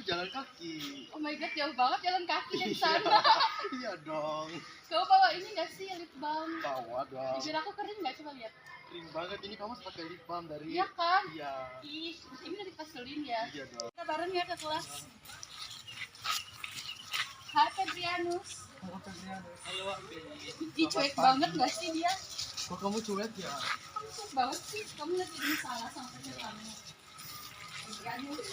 jalan kaki. Oh my god, jauh banget jalan kaki dari sana. Iya dong. Kau bawa ini nggak sih lip balm? Bawa dong. Bibir aku kering nggak? Coba lihat. Kering banget ini, kamu harus pakai lip balm dari. Iya kan? Iya. Ih, ini udah dipaselin ya. Iya dong. Kita bareng ya ke kelas. Hai Febrianus. Halo Febrianus. Halo Abi. Ih, cuek banget nggak sih dia? Kok kamu cuek ya? Kamu cuek banget sih. Kamu lagi ini salah sama pacar kamu. Febrianus.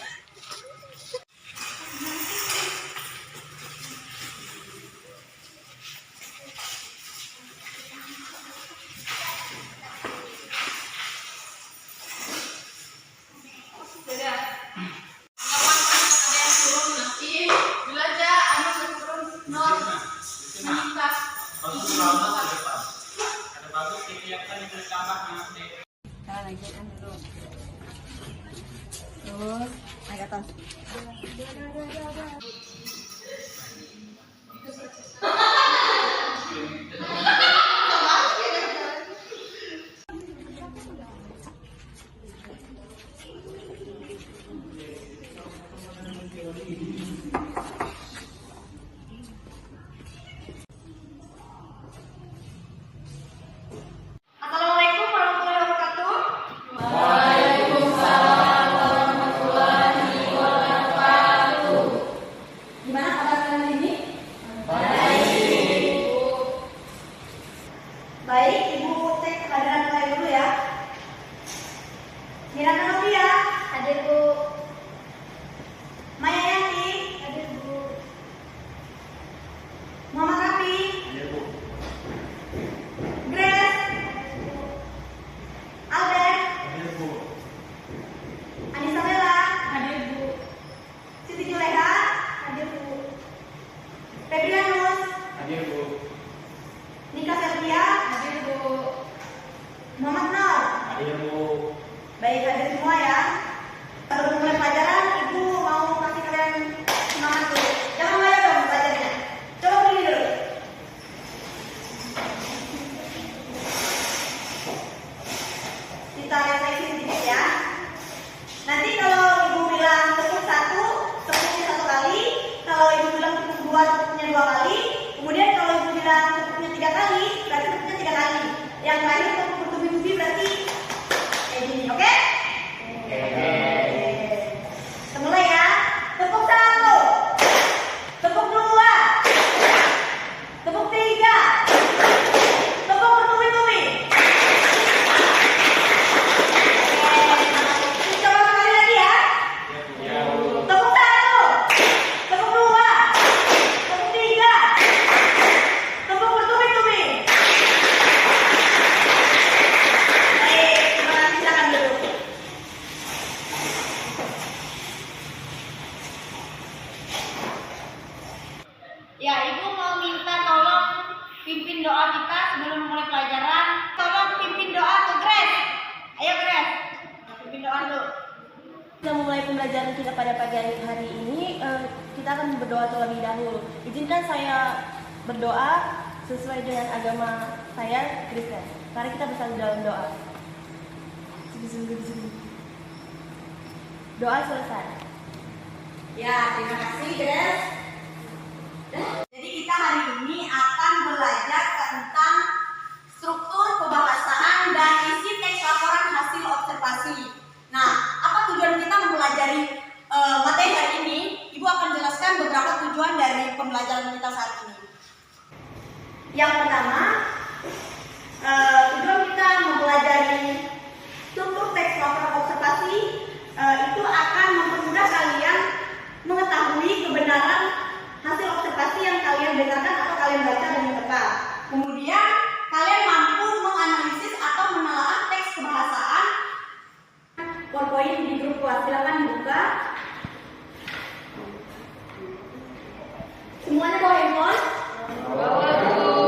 Naikkan dulu. Terus naik atas. Assalamualaikum warahmatullahi wabarakatuh. Gimana kabar kalian hari ini? Baik, Ibu cek kehadiran kalian dulu ya. Miranda Novia, hadir Bu. Maya Yanti, hadir Bu. Muhammad Rafi, Iya Bu. Grace, Albert, Iya Bu. Anissa Bella, hadir Bu. Siti Juleha, hadir Bu. Febrianus, Iya Bu. Nika Septia, hadir Bu. Muhammad Nur, Iya Bu. baik hadir semua ya. Sebelum mulai pelajaran, Ibu mau kasih kalian semangat dulu. Jangan banyak dong belajarnya. Coba berdiri dulu. Kita refleksi sedikit ya. Nanti kalau Ibu bilang tepuk satu, tepuknya satu kali. Kalau Ibu bilang tepuk dua, tepuknya dua kali. Kemudian kalau Ibu bilang tepuknya tiga kali, berarti tepuknya tiga kali. Yang terakhir tepuk bertubi-tubi berarti kayak gini, oke? Kita mulai ya. Tepuk satu, tepuk dua, tepuk tiga, tepuk bertubi-tubi. Coba sekali lagi ya. Tepuk satu, tepuk dua, tepuk tiga, tepuk bertubi-tubi. Baik, terima kasih, silakan duduk. Ya, Ibu mau minta tolong pimpin doa kita sebelum mulai pelajaran. Tolong pimpin doa ke Grace. Ayo Grace, pimpin doa dulu. Kita memulai pembelajaran kita pada pagi hari ini, kita akan berdoa terlebih dahulu. Izinkan saya berdoa sesuai dengan agama saya, Kristen. Mari kita bersama dalam doa. Doa selesai. Ya, terima kasih Grace. Jadi kita hari ini akan belajar tentang struktur kebahasaan dan isi teks laporan hasil observasi. Nah, apa tujuan kita mempelajari materi hari ini? Ibu akan jelaskan beberapa tujuan dari pembelajaran kita saat ini. Yang pertama, tujuan kita mempelajari struktur teks laporan observasi itu akan mempermudah kalian mengetahui kebenaran hasil observasi yang kalian dengarkan atau kalian baca dengan tepat. Kemudian kalian mampu menganalisis atau menelaah teks kebahasaan. PowerPoint di grup kelas, silakan dibuka. Semuanya bawa handphone? Bawa dulu.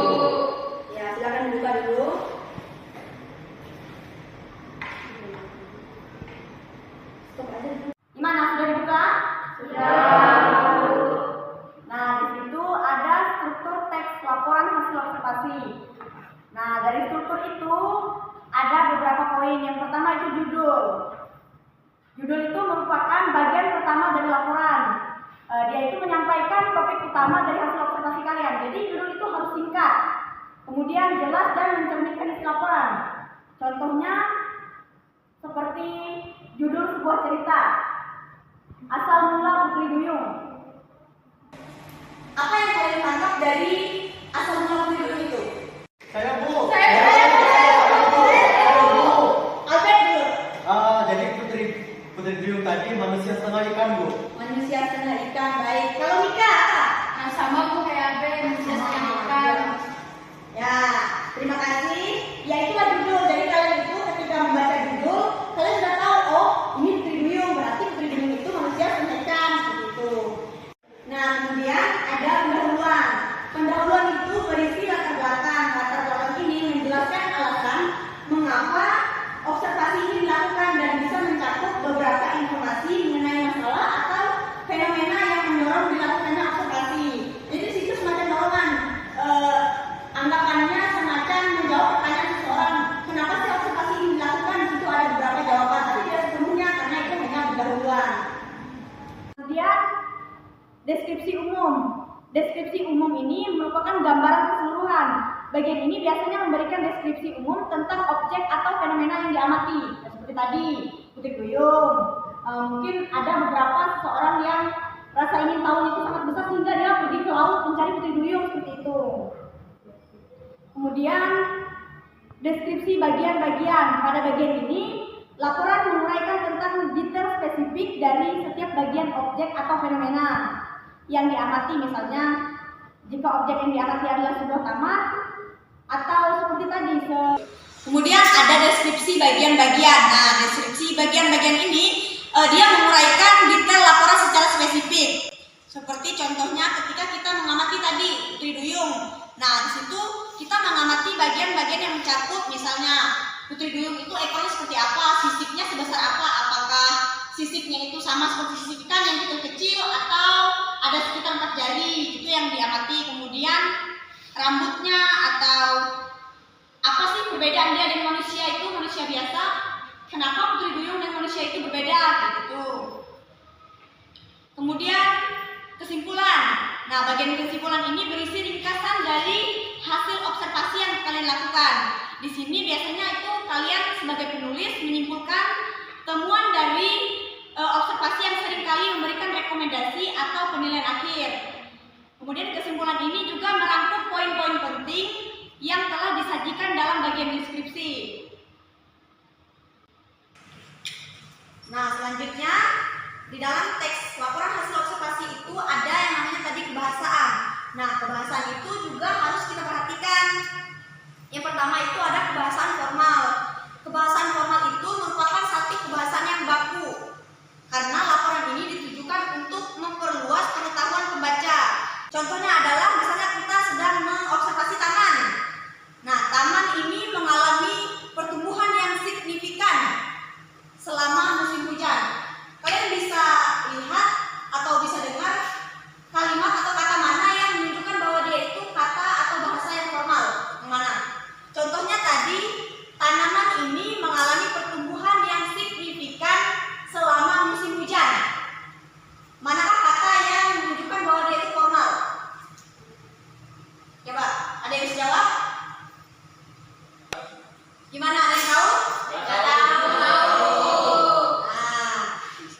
Ya, silakan dibuka dulu. Stop aja. Gimana, sudah dibuka? Nah, di situ ada struktur teks laporan hasil observasi. Nah, dari struktur itu ada beberapa poin. Yang pertama itu judul. Judul itu merupakan bagian pertama dari laporan. Dia itu menyampaikan topik utama dari hasil observasi kalian. Jadi judul itu harus singkat, kemudian jelas dan mencerminkan isi laporan. Contohnya seperti judul sebuah cerita, asal mula Putri Duyung. Apa yang kalian tangkap dari asal mula Putri Duyung itu? Saya Bu. Albert dulu. Jadi Putri Duyung tadi manusia setengah ikan Bu. Manusia setengah ikan, baik. Kalau Mika apa? Nah, sama Bu kayak Albert, manusia setengah ikan. Ya, terima kasih. Ya itulah judul. Jadi kalian itu ketika membaca judul, kalian sudah tahu, oh ini Putri Duyung, berarti Putri Duyung itu manusia setengah ikan, seperti itu. Nah, kemudian ada pendahuluan. Pendahuluan itu berisi latar belakang. Latar belakang ini menjelaskan alasan mengapa observasi ini dilakukan dan bisa mencakup beberapa informasi mengenai masalah atau fenomena yang mendorong dilakukannya observasi. Jadi di situ semacam dorongan. Anggapannya semacam menjawab pertanyaan seseorang, kenapa sih observasi ini dilakukan? Di situ ada beberapa jawaban, tapi tidak sepenuhnya karena itu hanya pendahuluan. Kemudian deskripsi umum. Deskripsi umum ini merupakan gambaran keseluruhan. Bagian ini biasanya memberikan deskripsi umum tentang objek atau fenomena yang diamati. Seperti tadi, Putri Duyung. Mungkin ada beberapa seseorang yang rasa ingin tahu itu sangat besar sehingga dia pergi ke laut mencari Putri Duyung, seperti itu. Kemudian deskripsi bagian-bagian. Pada bagian ini, laporan menguraikan tentang detail spesifik dari setiap bagian objek atau fenomena yang diamati. Misalnya, jika objek yang diamati adalah sebuah taman, atau seperti tadi. Kemudian ada deskripsi bagian-bagian. Nah, deskripsi bagian-bagian ini dia menguraikan detail laporan secara spesifik. Seperti contohnya ketika kita mengamati tadi Putri Duyung. Nah, di situ kita mengamati bagian-bagian yang mencakup, misalnya Putri Duyung itu ekornya seperti apa, sisiknya sebesar apa, apakah sisiknya itu sama seperti sisik ikan yang kecil-kecil atau ada sekitar 4 jari, itu yang diamati. Kemudian rambutnya atau apa sih perbedaan dia dengan manusia itu, manusia biasa, kenapa Putri Duyung dan manusia itu berbeda, gitu. Kemudian kesimpulan. Nah, bagian kesimpulan ini berisi ringkasan dari hasil observasi yang kalian lakukan. Di sini biasanya itu kalian sebagai penulis menyimpulkan temuan dari observasi yang seringkali memberikan rekomendasi atau penilaian akhir. Kemudian kesimpulan ini juga merangkum poin-poin penting yang telah disajikan dalam bagian deskripsi. Nah, selanjutnya di dalam teks laporan hasil observasi itu ada yang namanya tadi kebahasaan. Nah, kebahasaan itu juga harus kita perhatikan. Yang pertama itu ada kebahasaan formal. Kebahasaan formal itu merupakan satu kebahasaan yang baku, karena laporan ini ditujukan untuk memperluas pengetahuan pembaca. Contohnya adalah misalnya kita sedang mengobservasi taman. Nah, taman ini mengalami pertumbuhan yang signifikan selama musim hujan. Kalian bisa lihat atau bisa dengar kalimat atau kata mana yang menunjukkan bahwa dia itu kata atau bahasa yang formal. Yang mana? Contohnya tadi, tanaman ini mengalami pertumbuhan yang signifikan selama musim hujan. Manakah kata yang menunjukkan bahwa dia itu formal? Coba, ada yang bisa jawab? Gimana, ada yang tahu? Tidak tahu. Nah,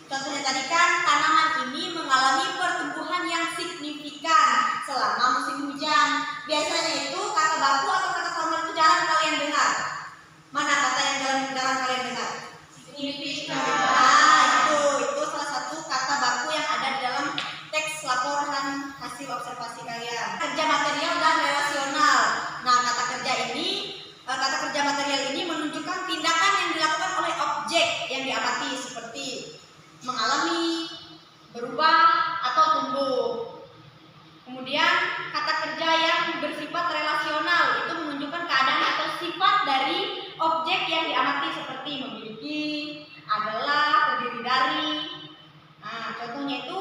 contohnya tadi kan tanaman ini mengalami pertumbuhan yang signifikan selama musim hujan. Biasanya itu kata baku atau kata formal itu jarang kalian dengar. Mana kata yang jarang kalian dengar? Signifikan. Nah, itu salah satu kata baku yang ada di dalam teks laporan hasil observasi kalian. Kerja material dan relasional. Nah, kata kerja material ini menunjukkan tindakan yang dilakukan oleh objek yang diamati, seperti mengalami, berubah, atau tumbuh. Kemudian kata kerja yang bersifat relasional itu menunjukkan keadaan atau sifat dari objek yang diamati, seperti memiliki, adalah, terdiri dari. Nah, contohnya itu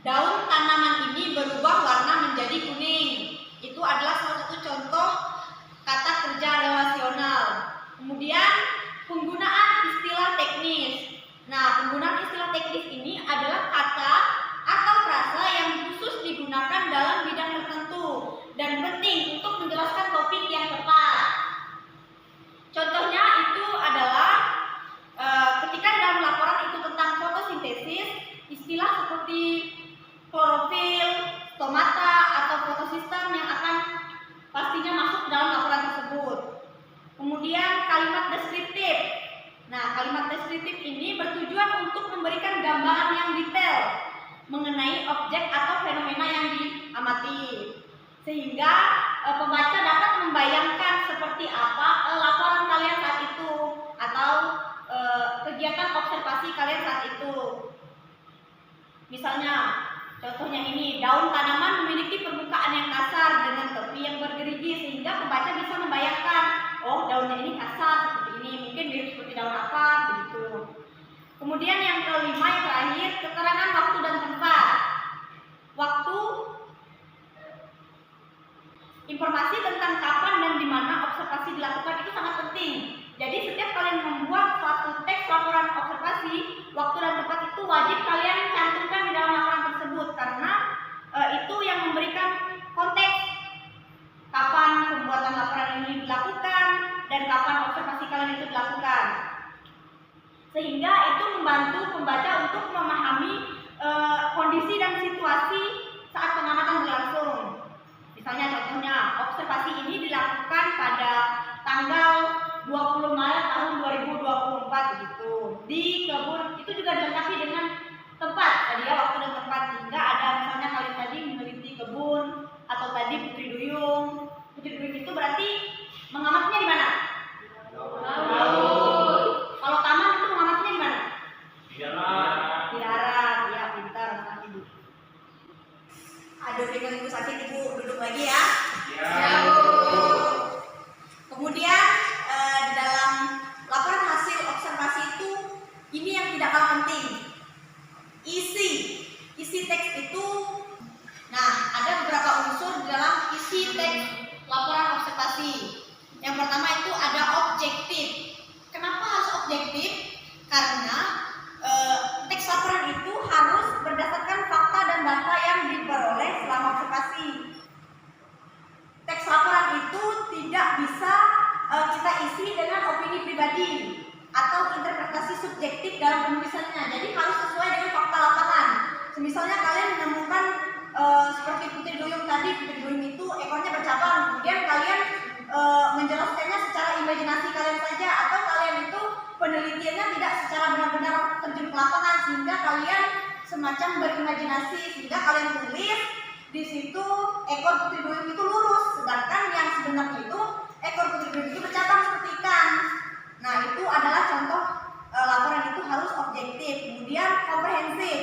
daun tanaman ini berubah warna menjadi kuning. Itu adalah salah satu contoh kata kerja relasional. Kemudian penggunaan istilah teknis. Nah, penggunaan istilah teknis ini adalah kata atau frasa seperti klorofil, stomata, atau fotosistem yang akan pastinya masuk dalam laporan tersebut. Kemudian kalimat deskriptif. Nah, kalimat deskriptif ini bertujuan untuk memberikan gambaran yang detail mengenai objek atau fenomena yang diamati, sehingga pembaca dapat membayangkan seperti apa laporan kalian saat itu atau kegiatan observasi kalian saat itu. Misalnya, contohnya ini, daun tanaman memiliki permukaan yang kasar dengan tepi yang bergerigi, sehingga pembaca bisa membayangkan, oh daunnya ini kasar seperti ini, mungkin mirip seperti daun apa, begitu. Kemudian yang kelima, yang terakhir, keterangan waktu dan tempat. Waktu, informasi tentang kapan dan di mana observasi dilakukan itu sangat penting. Jadi setiap kalian membuat suatu teks laporan observasi, waktu dan tempat itu wajib kalian cantumkan di dalam laporan tersebut, karena itu yang memberikan konteks kapan pembuatan laporan ini dilakukan dan kapan observasi kalian itu dilakukan, sehingga itu membantu pembaca untuk memahami kondisi dan situasi saat pengamatan berlangsung. Misalnya contohnya, observasi ini dilakukan pada tanggal 20 Maret tahun 2024 begitu. Di kebun itu juga dilengkapi dengan tempat, tadi ya, waktu dan tempat, sehingga ada misalnya kalian tadi meneliti kebun atau tadi Putri Duyung. Putri Duyung itu berarti mengamatnya di mana? Kalau taman itu mengamatnya di mana? Di darat, ya, pintar anak ibu. Aduh, dengan ibu sakit, ibu duduk lagi ya. Ya. Kemudian di dalam laporan hasil observasi itu, ini yang tidak kalah penting, isi teks itu. Nah, ada beberapa unsur di dalam isi teks laporan observasi. Yang pertama itu ada objektif. Kenapa harus objektif? Karena teks laporan itu harus berdasarkan fakta dan data yang diperoleh selama observasi. Teks laporan itu tidak bisa kita isi dengan opini pribadi atau interpretasi subjektif dalam penulisannya. Jadi harus sesuai dengan fakta lapangan. Misalnya kalian menemukan seperti Putri Duyung tadi, Putri Duyung itu ekornya bercabang, kemudian kalian menjelaskannya secara imajinasi kalian saja, atau kalian itu penelitiannya tidak secara benar-benar terjun ke lapangan, sehingga kalian semacam berimajinasi, sehingga kalian tulis di situ ekor Putri Duyung itu lurus, sedangkan yang sebenarnya itu ekor Putri Duyung itu bercabang seperti ikan. Nah, itu adalah contoh laporan itu harus objektif. Kemudian komprehensif.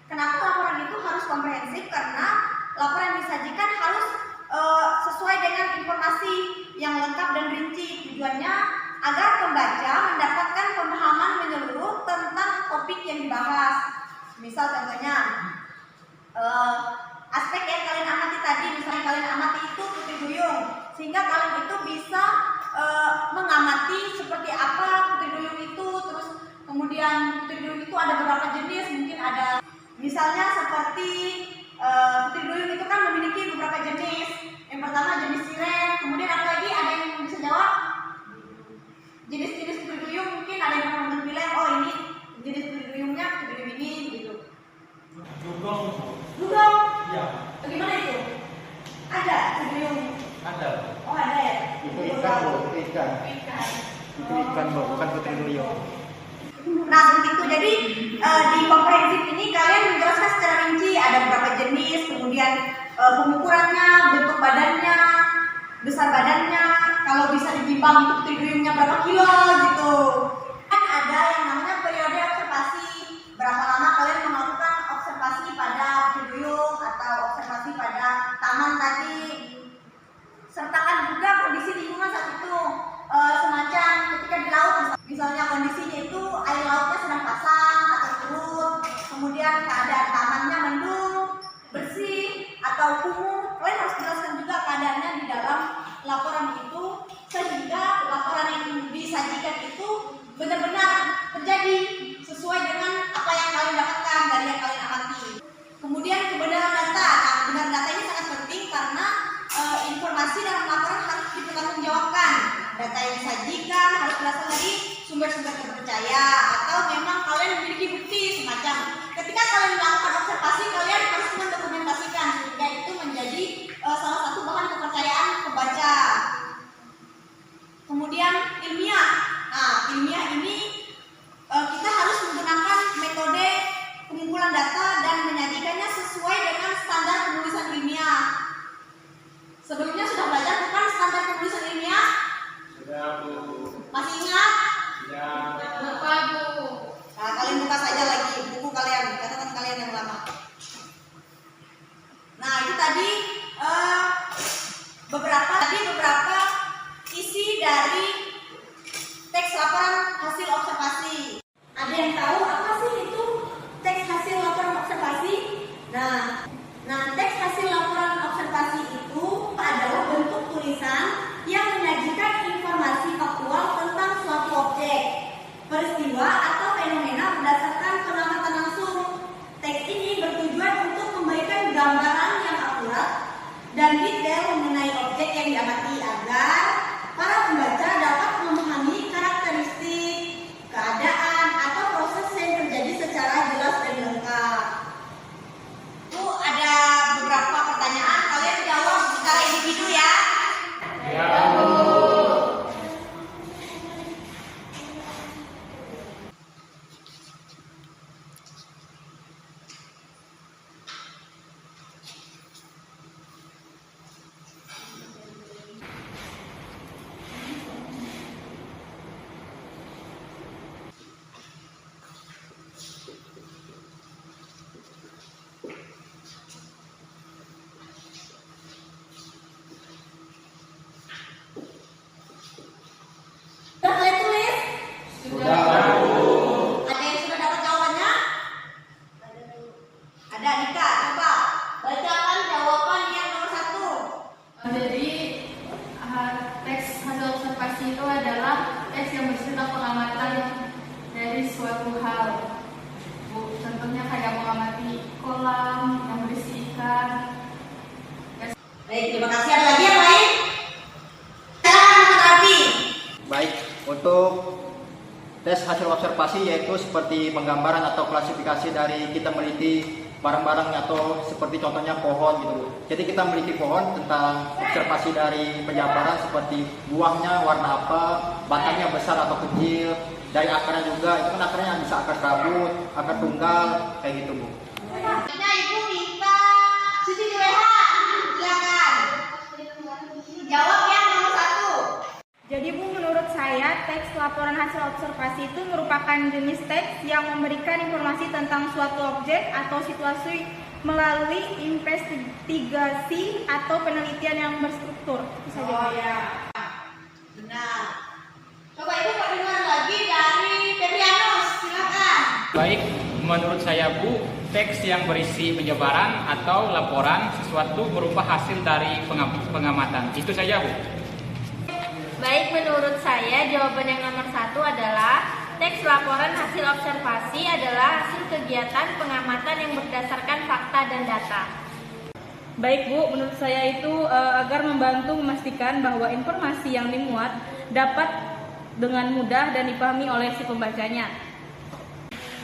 Kenapa laporan itu harus komprehensif? Karena laporan yang disajikan harus sesuai dengan informasi yang lengkap dan rinci. Tujuannya agar pembaca mendapatkan pemahaman menyeluruh tentang topik yang dibahas. Misal contohnya aspek yang kalian amati tadi, misalnya kalian amati itu Putri Duyung, sehingga kalian itu bisa mengamati seperti apa Putri Duyung itu, terus kemudian Putri Duyung itu ada beberapa jenis, mungkin ada misalnya seperti Putri Duyung itu kan memiliki beberapa jenis. Yang pertama jenis siren, kemudian apa lagi, ada yang bisa jawab? Jenis-jenis Putri Duyung mungkin ada yang nonton film, oh ini jenis Putri Duyungnya Putri Duyung ini gitu. Dugong? Ya. Bagaimana itu? Ada Putri Duyung? Ada. Oh ada ya? Itu ikan, Bu. Itu ikan. Itu ikan, Bu. Bukan Putri Duyung. Nah, seperti itu. Jadi di komprehensif ini kalian menjelaskan secara rinci ada beberapa jenis, kemudian pengukurannya, bentuk badannya, besar badannya, kalau bisa ditimbang itu Putri Duyungnya berapa kilo gitu. Kan ada yang namanya periode observasi. Berapa lama kalian melakukan observasi pada Putri Duyung atau observasi pada taman tadi. Sertakan juga kondisi lingkungan saat itu, semacam ketika di laut misalnya kondisinya itu air lautnya sedang pasang atau surut, kemudian keadaan tamannya mendung, bersih atau kumuh. Kalian harus jelaskan juga keadaannya di dalam laporan itu, sehingga laporan yang disajikan itu benar-benar terjadi sesuai dengan apa yang kalian dapatkan dari yang kalian amati. Kemudian kebenaran data. Nah, kebenaran data ini sangat penting karena informasi dalam laporan harus dipertanggungjawabkan. Data yang disajikan harus berasal dari sumber-sumber terpercaya, atau memang kalian memiliki bukti semacam ketika kalian melakukan observasi observasi yaitu seperti penggambaran atau klasifikasi dari kita meneliti barang-barang atau seperti contohnya pohon gitu. Jadi kita meneliti pohon tentang observasi dari penjabaran seperti buahnya warna apa, batangnya besar atau kecil, dari akarnya juga, itu kan akarnya bisa akar serabut, akar tunggal, kayak gitu Bu. Selanjutnya Ibu minta Suci DWH, silakan. Jawab yang nomor 1. Jadi Bu, menurut saya teks laporan hasil observasi itu merupakan jenis teks yang memberikan informasi tentang suatu objek atau situasi melalui investigasi atau penelitian yang berstruktur. Itu saja. Oh ya, benar. Coba Ibu dengar lagi dari Febrianus, silakan. Baik, menurut saya Bu, teks yang berisi penjabaran atau laporan sesuatu berupa hasil dari pengamatan. Itu saja Bu. Baik, menurut saya jawaban yang nomor 1 adalah teks laporan hasil observasi adalah hasil kegiatan pengamatan yang berdasarkan fakta dan data. Baik Bu, menurut saya itu agar membantu memastikan bahwa informasi yang dimuat dapat dengan mudah dan dipahami oleh si pembacanya.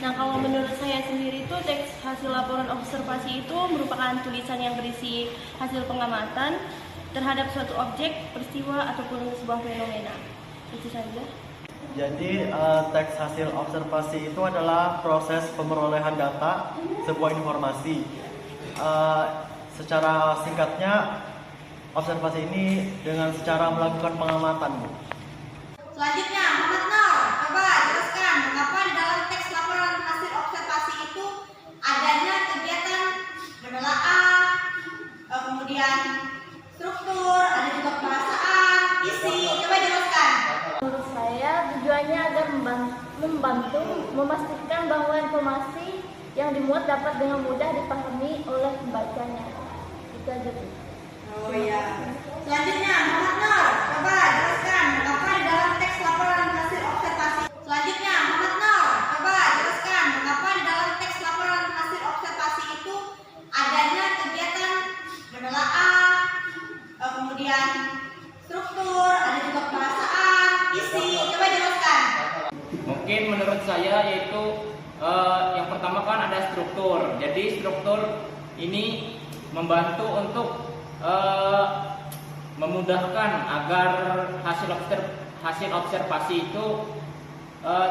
Nah, kalau menurut saya sendiri itu teks hasil laporan observasi itu merupakan tulisan yang berisi hasil pengamatan terhadap suatu objek, peristiwa, ataupun sebuah fenomena. Itu saja. Jadi teks hasil observasi itu adalah proses pemerolehan data sebuah informasi. Secara singkatnya, observasi ini dengan secara melakukan pengamatan, Bu. Selanjutnya Muhammad Nur, coba jelaskan mengapa di dalam teks laporan hasil observasi itu adanya kegiatan menelaah, kemudian struktur, ada juga perasaan, isi. Coba jelaskan. Menurut saya tujuannya agar membantu memastikan bahwa informasi yang dimuat dapat dengan mudah dipahami oleh pembacanya. Itu aja Bu. Oh iya. Selanjutnya Muhammad Nur, coba jelaskan mengapa di dalam teks laporan hasil observasi. Selanjutnya Muhammad Nur, coba jelaskan mengapa di dalam teks laporan hasil observasi itu adanya kegiatan menelaah, kemudian struktur, ada juga perasaan, isi. Coba jelaskan. Mungkin menurut saya yaitu yang pertama kan ada struktur. Jadi struktur ini membantu untuk memudahkan agar hasil observasi itu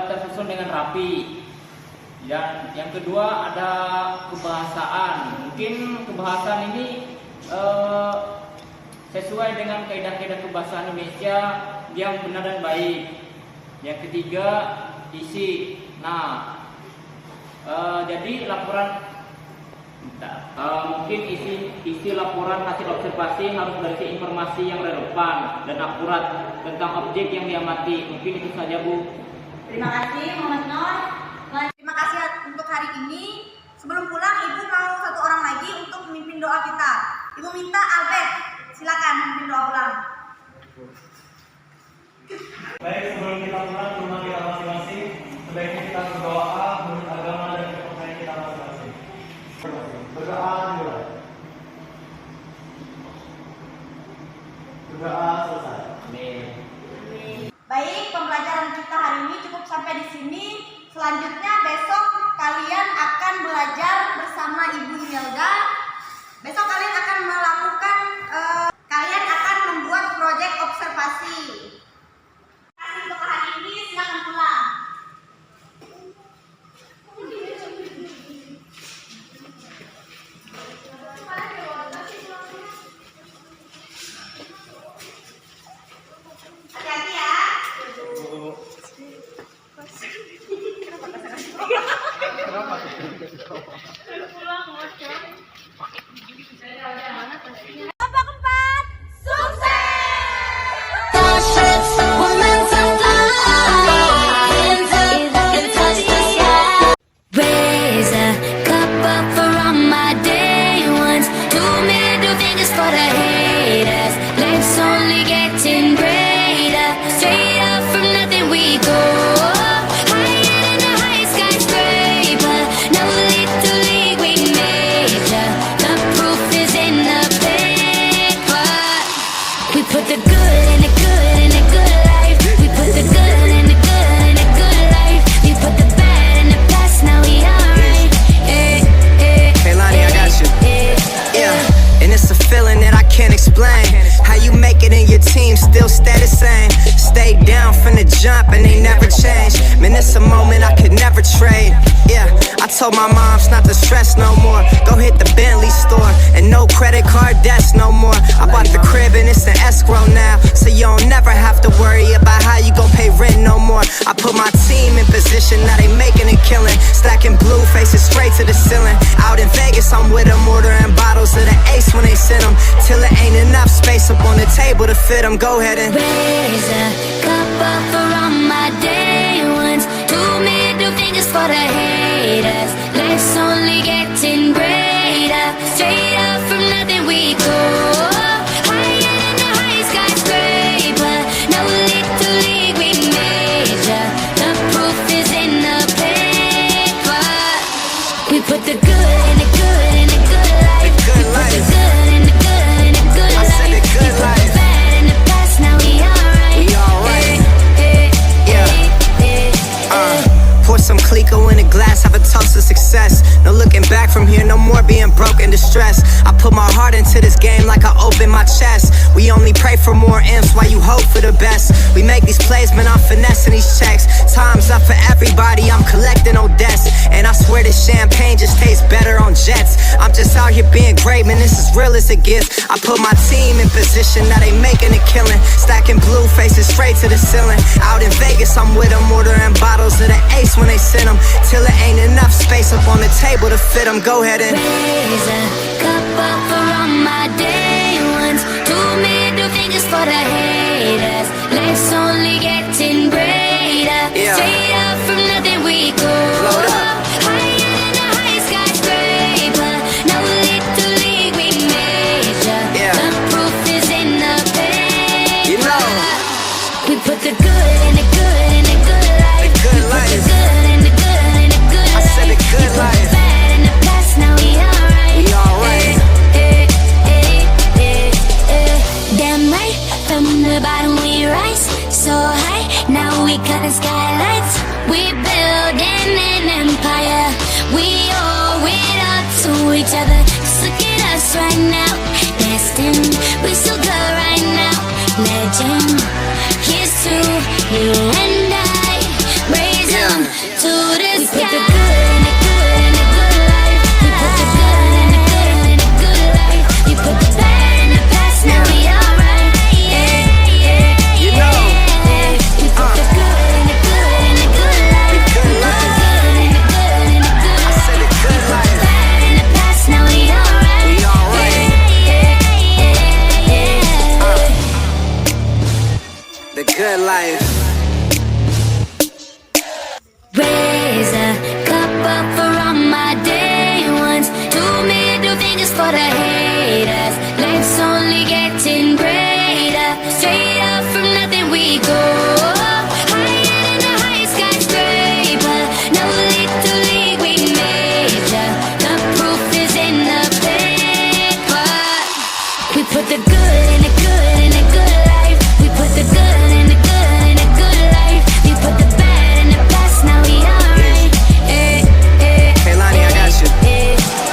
tersusun dengan rapi. Dan yang kedua ada kebahasaan. Mungkin kebahasaan ini sesuai dengan kaidah-kaidah kebahasaan Indonesia yang benar dan baik. Yang ketiga isi. Nah, jadi laporan mungkin isi laporan hasil observasi harus berisi informasi yang relevan dan akurat tentang objek yang diamati. Mungkin itu saja Bu. Terima kasih Muhammad Nur. Terima kasih untuk hari ini. Sebelum pulang Ibu mau satu orang lagi untuk memimpin doa kita. Ibu minta Albert, silakan memimpin doa pulang. Baik, sebelum kita pulang ke rumah kita masing-masing, sebaiknya kita berdoa menurut agama dan kepercayaan kita masing-masing. Berdoa dulu. Berdoa selesai. Amin. Baik, pembelajaran kita hari ini cukup sampai di sini. Selanjutnya besok kalian akan belajar bersama Ibu Imelda. Besok kalian akan melakukan, kalian akan membuat proyek observasi. Terima kasih untuk hari ini, silakan pulang. Hati-hati ya. Babak 4, sukses! Raise a cup up for all my day ones. 2 middle fingers for the haters. Life's only getting greater. Straight up from nothing we go. Higher than the highest skyscraper. No little league we made. still stay the same. Stayed down from the jump and they never changed. Man, it's a moment I could never trade. Yeah, I told my moms not to stress no more. Go hit the Bentley store and no credit card debts no more. I bought the crib and it's an escrow now, so you don't never have to worry about how you gon' pay rent no more. I put my team in position, now they making a killing. Stacking blue faces straight to the ceiling. Out in Vegas, I'm with them, ordering bottles of the Ace when they send them, till it ain't enough space up on the table to fit them. Go ahead and raise a cup up for all my day ones. 2 middle fingers for the haters. Life's only getting greater. Straight up from nothing we go. Higher than the highest skyscraper. No little league we major. The proof is in the paper. We put the good in the good in the good life. The good We put life. the good in the good in the good I said the life. good We put life. the bad in the past, now we alright. We alright. Yeah. pour some Clico in a glass, have a toast to success. No looking back from here, no more being broke and distressed. I put my heart into this game like I open my chest. We only pray for more M's while you hope for the best. We make these plays, man, I'm finessing these checks. Time's up for everybody, I'm collecting old debts. And I swear this champagne just tastes better on jets. I'm just out here being great, man, this is real as it gets. I put my team in position, now they making a killing. Stacking blue faces straight to the ceiling. Out in Vegas, I'm with them, ordering bottles of the Ace when they send them, till it ain't enough space up on the table to fit them. Go ahead and raise a cup up for all my day ones. 2 middle fingers for the haters. Life's only getting greater. Yeah. Straight up from nothing we go. Load up. Higher than the highest skyscraper. No little league we major. Yeah. The proof is in the paper. You know. We put the good in the good in the good life. The good We put life. the good in the good in the good I said the life. good We put life. the bad in the past, now we alright. We alright. Damn right, from the bottom we rise so high. Now we cut the skylights. We building an empire. We owe it up to each other. Just look at us right now. Destined, we so good right now. Legend, here's to you and I. Raise them to the sky. We put the good in the good in the good life. We put the good in the good in the good life. We put the bad in the past, now we alright. You know. We put the good in the good in the good life. The good We put the life. good in the good in the good I said the life. good life. Bad in the past, now we alright. We alright. The good life. Raise a cup up for all my day ones. 2 middle fingers for the haters. Life's only getting greater. Straight up from nothing we go. Higher than the highest skyscraper. No little league we major. The proof is in the paper. We put the good in the good in the good life. We put the good in the good in the good life. We put the bad in the past, now we alright. Hey, Lonnie, I got you.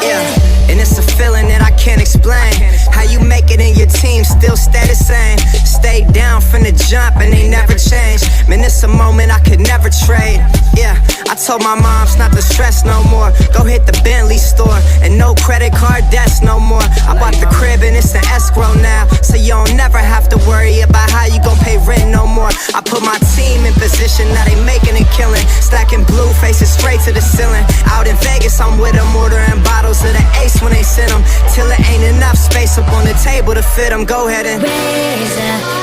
Yeah, and it's a feeling that I can't explain. How you make it in your team still stay the same. Stay down from the jump and they never change. Man, it's a moment I could never trade. Yeah, I told my moms not to stress no more. Go hit the Bentley store and no credit card debts no more. I bought the crib and it's an escrow now, so you don't never have to worry about how you gon' pay rent no more. I put my team in position, now they making a killing. Stacking blue faces straight to the ceiling. Out in Vegas, I'm with them, ordering bottles of the Ace when they send them, till it ain't enough space up on the table to fit them. Go ahead and Raise a